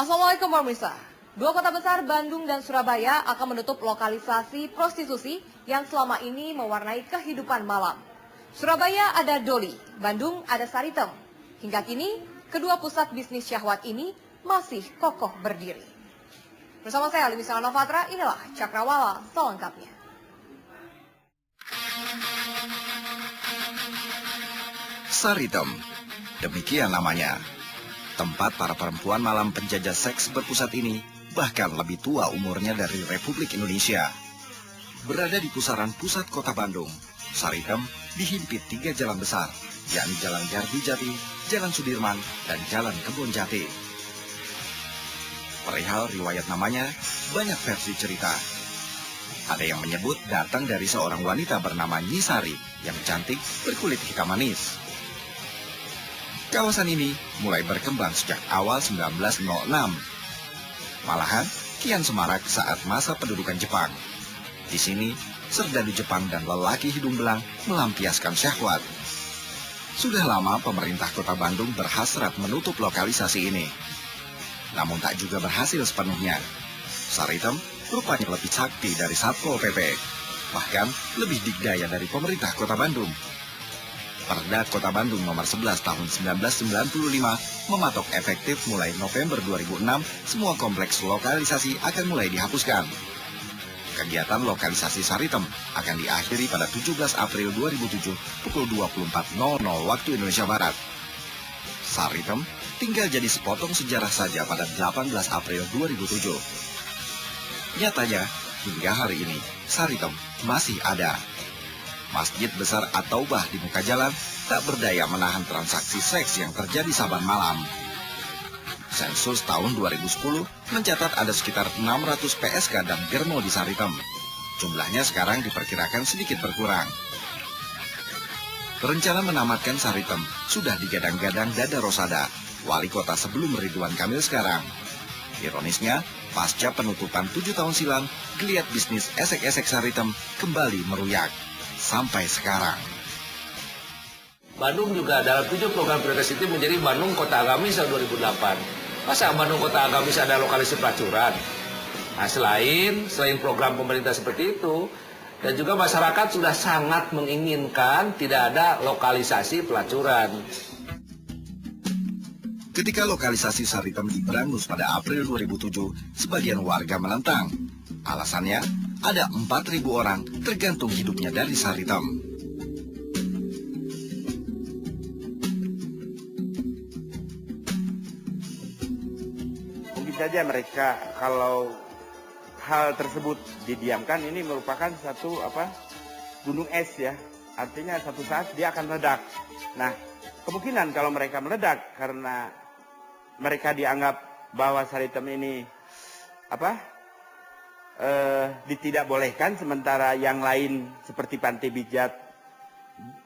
Assalamualaikum warahmatullahi wabarakatuh. Dua kota besar Bandung dan Surabaya akan menutup lokalisasi prostitusi yang selama ini mewarnai kehidupan malam. Surabaya ada Doli, Bandung ada Saritem. Hingga kini, kedua pusat bisnis syahwat ini masih kokoh berdiri. Bersama saya Limisana Novatra, inilah Cakrawala selengkapnya. Saritem, demikian namanya. Tempat para perempuan malam penjajah seks berpusat ini bahkan lebih tua umurnya dari Republik Indonesia. Berada di pusaran pusat kota Bandung, Saritem dihimpit 3 jalan besar, yakni Jalan Gardu Jati, Jalan Sudirman, dan Jalan Kebon Jati. Perihal riwayat namanya, banyak versi cerita. Ada yang menyebut datang dari seorang wanita bernama Nyisari yang cantik berkulit hitam manis. Kawasan ini mulai berkembang sejak awal 1906. Malahan, kian semarak saat masa pendudukan Jepang. Di sini, serdadu Jepang dan lelaki hidung belang melampiaskan syahwat. Sudah lama pemerintah kota Bandung berhasrat menutup lokalisasi ini. Namun tak juga berhasil sepenuhnya. Saritem rupanya lebih sakti dari Satpol PP. Bahkan lebih dikdaya dari pemerintah kota Bandung. Perda Kota Bandung nomor 11 tahun 1995 mematok efektif mulai November 2006 semua kompleks lokalisasi akan mulai dihapuskan. Kegiatan lokalisasi Saritem akan diakhiri pada 17 April 2007 pukul 24.00 waktu Indonesia Barat. Saritem tinggal jadi sepotong sejarah saja pada 18 April 2007. Nyatanya, hingga hari ini Saritem masih ada. Masjid besar At-Taubah di muka jalan tak berdaya menahan transaksi seks yang terjadi saban malam. Sensus tahun 2010 mencatat ada sekitar 600 PSK dan Germo di Saritem. Jumlahnya sekarang diperkirakan sedikit berkurang. Rencana menamatkan Saritem sudah digadang-gadang Dada Rosada, wali kota sebelum Ridwan Kamil sekarang. Ironisnya, pasca penutupan 7 tahun silam, geliat bisnis esek-esek Saritem kembali meruyak. Sampai sekarang. Bandung juga dalam 7 program prioritas itu menjadi Bandung Kota Agamis tahun 2008. Masa Bandung Kota Agamis ada lokalisasi pelacuran? Nah, selain program pemerintah seperti itu, dan juga masyarakat sudah sangat menginginkan tidak ada lokalisasi pelacuran. Ketika lokalisasi Saritem diberangus pada April 2007, sebagian warga menentang. Alasannya, ada 4.000 orang tergantung hidupnya dari Saritem. Mungkin saja mereka kalau hal tersebut didiamkan ini merupakan satu gunung es ya. Artinya satu saat dia akan meledak. Nah, kemungkinan kalau mereka meledak karena mereka dianggap bahwa Saritem ini ditidakbolehkan, sementara yang lain seperti pantai pijat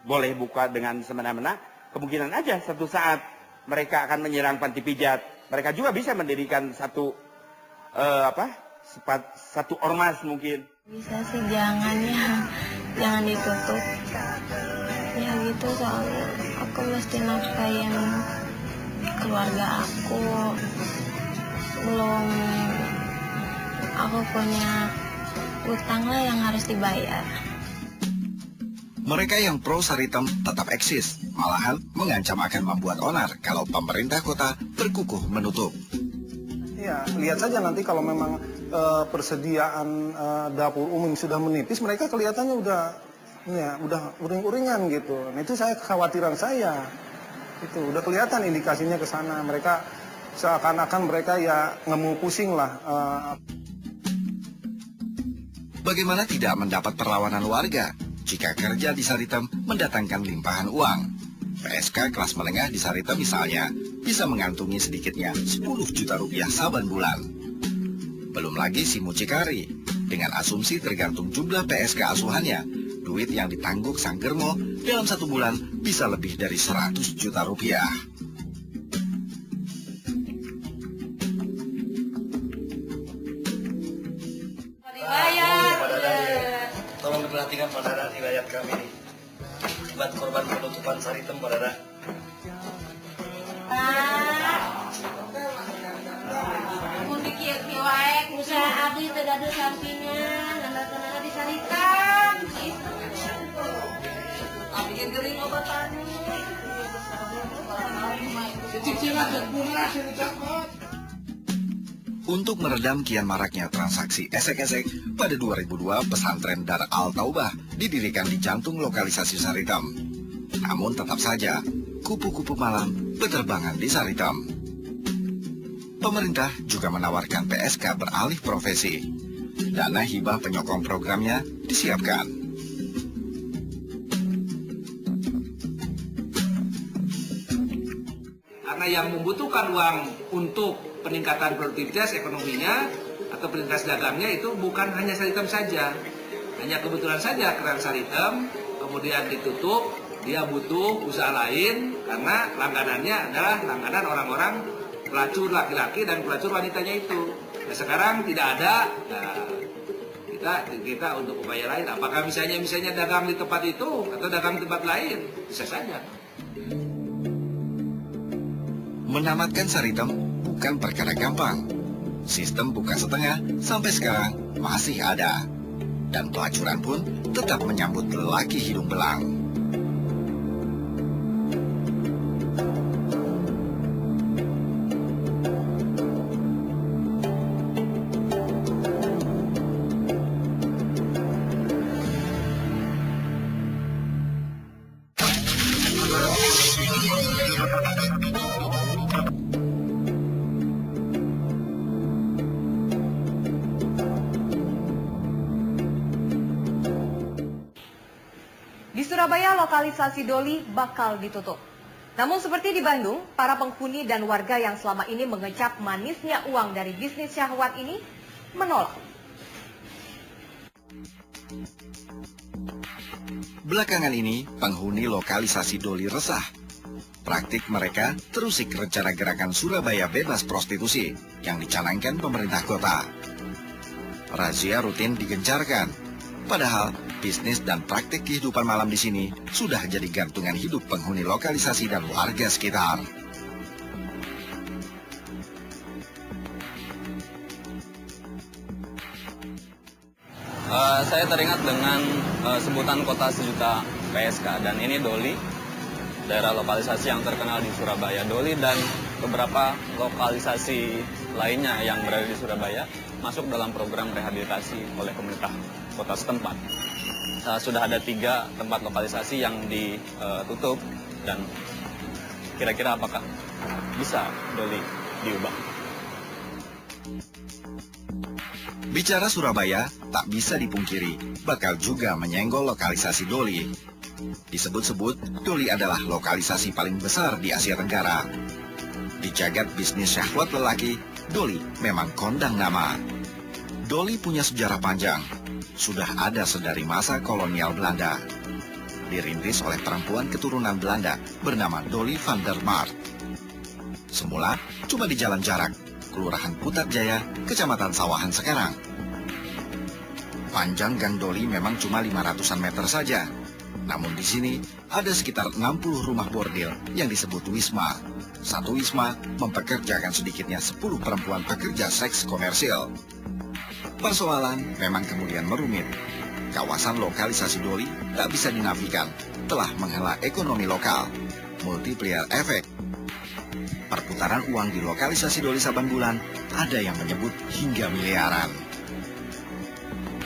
boleh buka dengan semena-mena, kemungkinan aja satu saat mereka akan menyerang pantai pijat. Mereka juga bisa mendirikan satu ormas mungkin. Bisa sih jangan ditutup. Ya gitu, soalnya aku mesti nafkahin keluarga aku. Belum aku punya utang lah yang harus dibayar. Mereka yang pro Saritem tetap eksis, malahan mengancam akan membuat onar kalau pemerintah kota berkukuh menutup. Ya, lihat saja nanti kalau memang persediaan dapur umum sudah menipis, mereka kelihatannya udah uring-uringan gitu. Nah, itu kekhawatiran saya. Itu udah kelihatan indikasinya ke sana. Mereka seakan-akan mereka ya ngemu pusing lah. Bagaimana tidak mendapat perlawanan warga jika kerja di Saritem mendatangkan limpahan uang? PSK kelas menengah di Saritem misalnya bisa mengantungi sedikitnya 10 juta rupiah saban bulan. Belum lagi si mucikari, dengan asumsi tergantung jumlah PSK asuhannya, duit yang ditangguk sang Germo dalam 1 bulan bisa lebih dari 100 juta rupiah. Tolong diperhatikan Pak Dada riwayat kami nih. Buat korban penutupan Saritem Pak Dada. Untuk meredam kian maraknya transaksi esek-esek, pada 2002 pesantren Dar Al-Taubah didirikan di jantung lokalisasi Saritem. Namun tetap saja, kupu-kupu malam berterbangan di Saritem. Pemerintah juga menawarkan PSK beralih profesi. Dana hibah penyokong programnya disiapkan. Karena yang membutuhkan uang untuk peningkatan produktivitas ekonominya atau peningkatan dagangnya itu bukan hanya Saritem saja. Hanya kebetulan saja keran Saritem kemudian ditutup, dia butuh usaha lain karena langganannya adalah langganan orang-orang pelacur laki-laki dan pelacur wanitanya itu. Nah, sekarang tidak ada, kita untuk upaya lain. Apakah misalnya dagang di tempat itu atau dagang di tempat lain? Bisa saja. Menamatkan Saritem bukan perkara gampang. Sistem buka setengah sampai sekarang masih ada. Dan pelacuran pun tetap menyambut lelaki hidung belang. Di Surabaya, lokalisasi Doli bakal ditutup. Namun seperti di Bandung, para penghuni dan warga yang selama ini mengecap manisnya uang dari bisnis syahwat ini menolak. Belakangan ini, penghuni lokalisasi Doli resah. Praktik mereka terusik rencana gerakan Surabaya bebas prostitusi yang dicanangkan pemerintah kota. Razia rutin digencarkan, padahal bisnis dan praktik kehidupan malam di sini sudah jadi gantungan hidup penghuni lokalisasi dan warga sekitar. Saya teringat dengan sebutan kota sejuta PSK, dan ini Doli, daerah lokalisasi yang terkenal di Surabaya. Doli dan beberapa lokalisasi lainnya yang berada di Surabaya masuk dalam program rehabilitasi oleh pemerintah kota setempat. Sudah ada 3 tempat lokalisasi yang ditutup, dan kira-kira apakah bisa Doli diubah? Bicara Surabaya, tak bisa dipungkiri, bakal juga menyenggol lokalisasi Doli. Disebut-sebut, Doli adalah lokalisasi paling besar di Asia Tenggara. Di jagat bisnis syahwat lelaki, Doli memang kondang nama. Doli punya sejarah panjang, sudah ada sedari masa kolonial Belanda. Dirintis oleh perempuan keturunan Belanda bernama Doli van der Mart. Semula cuma di Jalan Jarak, Kelurahan Putat Jaya, Kecamatan Sawahan sekarang. Panjang Gang Doli memang cuma 500-an meter saja. Namun di sini ada sekitar 60 rumah bordil yang disebut wisma. Satu wisma mempekerjakan sedikitnya 10 perempuan pekerja seks komersil. Persoalan memang kemudian merumit. Kawasan lokalisasi Doli tak bisa dinafikan, telah menghela ekonomi lokal. Multiplier efek. Perputaran uang di lokalisasi Doli saban bulan ada yang menyebut hingga miliaran.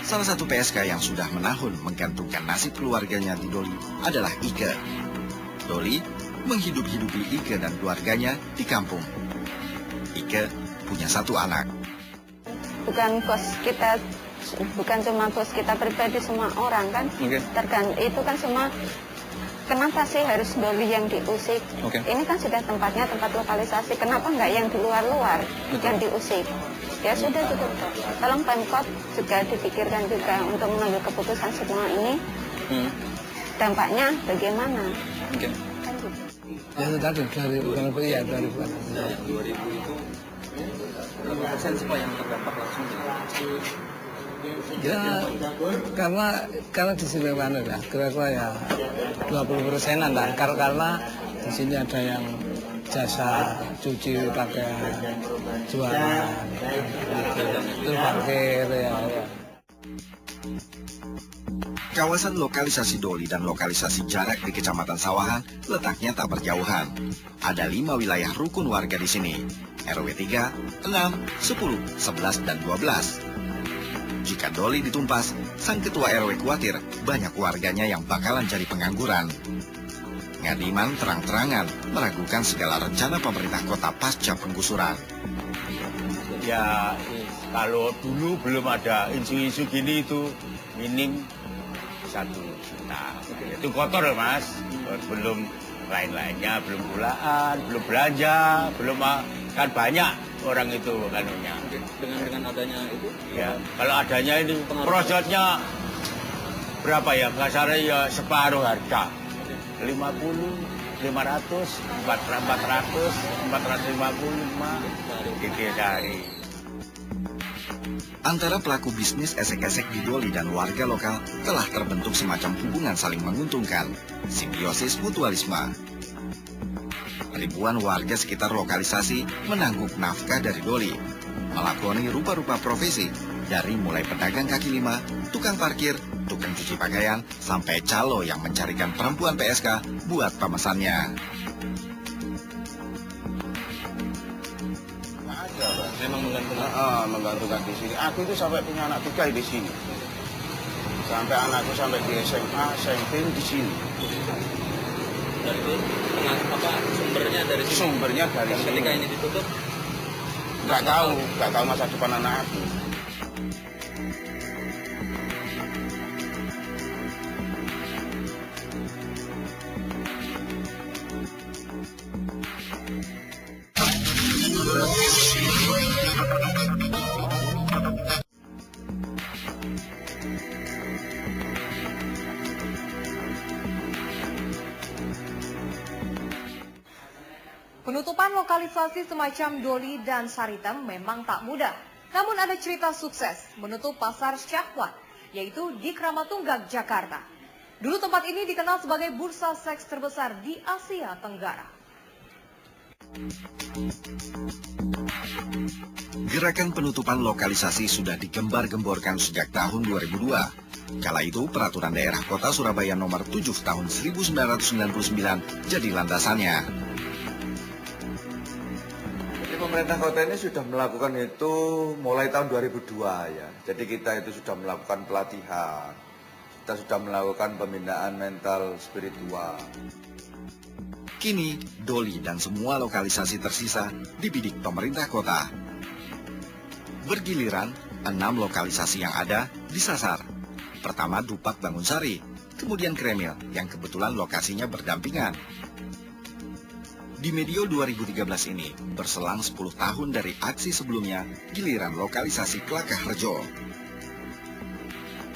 Salah satu PSK yang sudah menahun menggantungkan nasib keluarganya di Doli adalah Ike. Doli menghidup-hidupi Ike dan keluarganya di kampung. Ike punya 1 anak. Bukan cuma bos kita pribadi, semua orang kan. Itu kan semua. Kenapa sih harus Doli yang diusik? Ini kan sudah tempatnya tempat lokalisasi. Kenapa nggak yang di luar-luar yang diusik? Ya sudah tutup. Tolong Pemkot juga dipikirkan juga untuk mengambil keputusan semua ini. Dampaknya bagaimana? Ya tadi dari ya dari 2000 itu berapa persen sih Pak yang terdampak langsung? Ya karena di sini mana ya kira-kira ya 20%-an lah, karena di sini ada yang jasa cuci pakaian, jualan, gitu. Terus parkir ya. Kawasan lokalisasi Doli dan lokalisasi Jarak di Kecamatan Sawahan letaknya tak berjauhan. Ada 5 wilayah rukun warga di sini, RW 3, 6, 10, 11, dan 12. Jika Doli ditumpas, sang ketua RW khawatir banyak warganya yang bakalan jadi pengangguran. Ngadiman terang-terangan meragukan segala rencana pemerintah kota pasca penggusuran. Ya, kalau dulu belum ada isu-isu gini itu minim 1 juta. Itu kotor Mas, belum lain-lainnya, belum pulaan, belum belanja, belum kan banyak orang itu kanunya. Dengan adanya itu? Ya, kalau adanya ini prosesnya berapa ya? Kasarnya ya separuh harga. 50, 500, 400, 455 gitu dari. Antara pelaku bisnis esek-esek di Doli dan warga lokal telah terbentuk semacam hubungan saling menguntungkan, simbiosis mutualisme. Ribuan warga sekitar lokalisasi menanggung nafkah dari Doli, melakoni rupa-rupa profesi, dari mulai pedagang kaki lima, tukang parkir, tukang cuci pakaian, sampai calo yang mencarikan perempuan PSK buat pemesannya. Memang menggantungkan di sini. Aku itu sampai punya anak 3 di sini. Sampai anakku sampai di SMA, SMP di sini. dari itu sumbernya dari sini? Sumbernya dari dan sini. ketika ini ditutup? Nggak tahu masa depan anak aku. Penutupan lokalisasi semacam Doli dan Saritem memang tak mudah. Namun ada cerita sukses menutup pasar syahwat, yaitu di Kramatunggak, Jakarta. Dulu tempat ini dikenal sebagai bursa seks terbesar di Asia Tenggara. Gerakan penutupan lokalisasi sudah digembar-gemborkan sejak tahun 2002. Kala itu peraturan daerah kota Surabaya nomor 7 tahun 1999 jadi landasannya. Pemerintah kota ini sudah melakukan itu mulai tahun 2002 ya. Jadi kita itu sudah melakukan pelatihan, kita sudah melakukan pembinaan mental spiritual. Kini, Doli dan semua lokalisasi tersisa dibidik pemerintah kota. Bergiliran, 6 lokalisasi yang ada disasar. Pertama Dupak Bangunsari, kemudian Kremil yang kebetulan lokasinya berdampingan. Di medio 2013 ini, berselang 10 tahun dari aksi sebelumnya, giliran lokalisasi Klakah Rejo.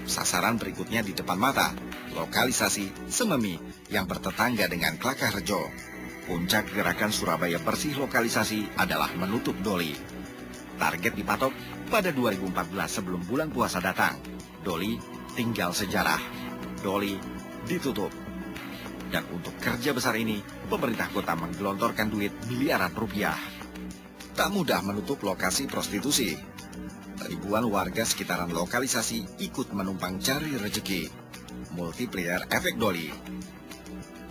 Sasaran berikutnya di depan mata, lokalisasi Sememi yang bertetangga dengan Klakah Rejo. Puncak gerakan Surabaya Bersih lokalisasi adalah menutup Doli. Target dipatok pada 2014 sebelum bulan puasa datang. Doli tinggal sejarah. Doli ditutup. Dan untuk kerja besar ini, pemerintah kota menggelontorkan duit miliaran rupiah. Tak mudah menutup lokasi prostitusi. Ribuan warga sekitaran lokalisasi ikut menumpang cari rezeki. Multiplier efek Doli.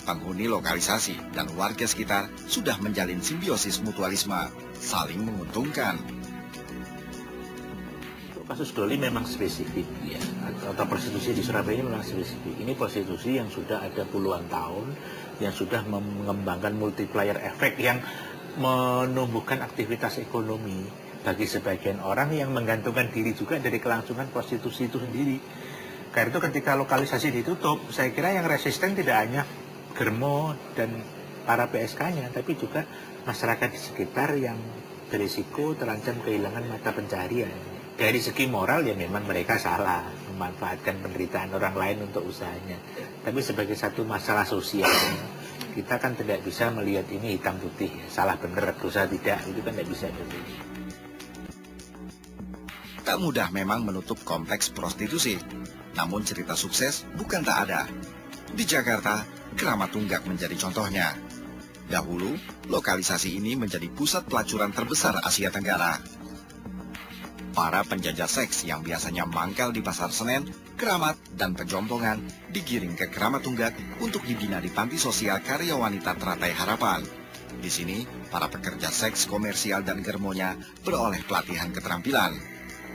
Penghuni lokalisasi dan warga sekitar sudah menjalin simbiosis mutualisme, saling menguntungkan. Kasus Doli memang spesifik ya, atau prostitusi di Surabaya memang spesifik. Ini prostitusi yang sudah ada puluhan tahun, yang sudah mengembangkan multiplier efek yang menumbuhkan aktivitas ekonomi bagi sebagian orang yang menggantungkan diri juga dari kelangsungan prostitusi itu sendiri. Karena itu ketika lokalisasi ditutup, saya kira yang resisten tidak hanya Germo dan para PSK-nya, tapi juga masyarakat di sekitar yang berisiko terancam kehilangan mata pencaharian. Dari segi moral ya memang mereka salah memanfaatkan penderitaan orang lain untuk usahanya. Tapi sebagai satu masalah sosial, kita kan tidak bisa melihat ini hitam putih, salah benar, dosa tidak, itu kan tidak bisa begitu. Tak mudah memang menutup kompleks prostitusi, namun cerita sukses bukan tak ada. Di Jakarta, Kramatunggak menjadi contohnya. Dahulu, lokalisasi ini menjadi pusat pelacuran terbesar Asia Tenggara. Para penjajah seks yang biasanya mangkal di Pasar Senen, Keramat, dan Pejompongan digiring ke Keramat Tunggak untuk dibina di Panti Sosial Karya Wanita Teratai Harapan. Di sini, para pekerja seks komersial dan germonya beroleh pelatihan keterampilan,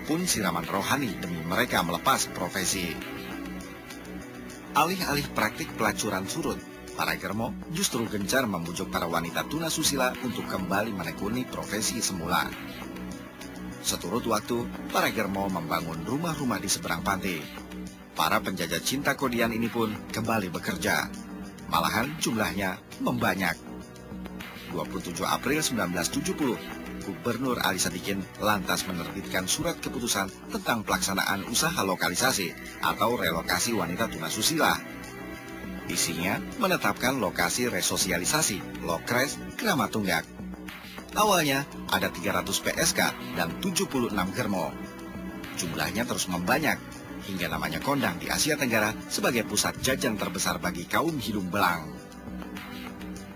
pun siraman rohani demi mereka melepas profesi. Alih-alih praktik pelacuran surut, para germo justru gencar membujuk para wanita tunasusila untuk kembali menekuni profesi semula. Seturut waktu, para germo membangun rumah-rumah di seberang pantai. Para penjajah cinta kodian ini pun kembali bekerja. Malahan jumlahnya membanyak. 27 April 1970, Gubernur Ali Sadikin lantas menerbitkan surat keputusan tentang pelaksanaan usaha lokalisasi atau relokasi wanita tunasusila. Isinya menetapkan lokasi resosialisasi, Lokres, Keramat Tunggak. Awalnya ada 300 PSK dan 76 germo. Jumlahnya terus membanyak, hingga namanya kondang di Asia Tenggara sebagai pusat jajan terbesar bagi kaum hidung belang.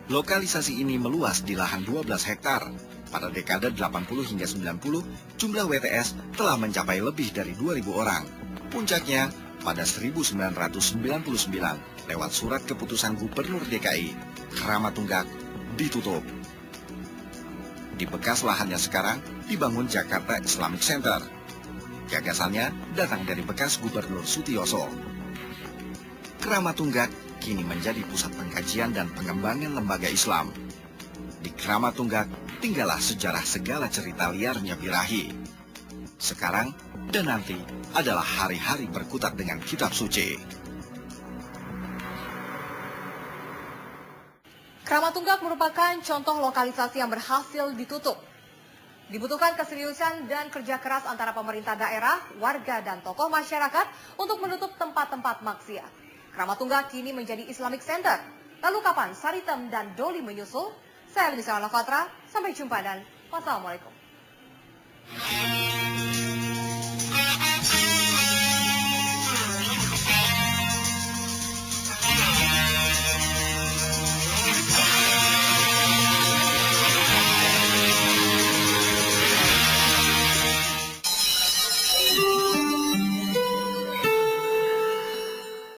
Lokalisasi ini meluas di lahan 12 hektar. Pada dekade 80 hingga 90, jumlah WTS telah mencapai lebih dari 2.000 orang. Puncaknya pada 1999 lewat surat keputusan Gubernur DKI, Keramat Tunggak ditutup. Di bekas lahannya sekarang dibangun Jakarta Islamic Center. Gagasannya datang dari bekas Gubernur Sutioso. Keramat Tunggak kini menjadi pusat pengkajian dan pengembangan lembaga Islam. Di Keramat Tunggak tinggallah sejarah segala cerita liarnya birahi. Sekarang dan nanti adalah hari-hari berkutat dengan kitab suci. Keramat Tunggak merupakan contoh lokalisasi yang berhasil ditutup. Dibutuhkan keseriusan dan kerja keras antara pemerintah daerah, warga, dan tokoh masyarakat untuk menutup tempat-tempat maksiat. Keramat Tunggak kini menjadi Islamic Center. Lalu kapan Saritem dan Doli menyusul? Saya Lisa Fatra, sampai jumpa dan wassalamualaikum.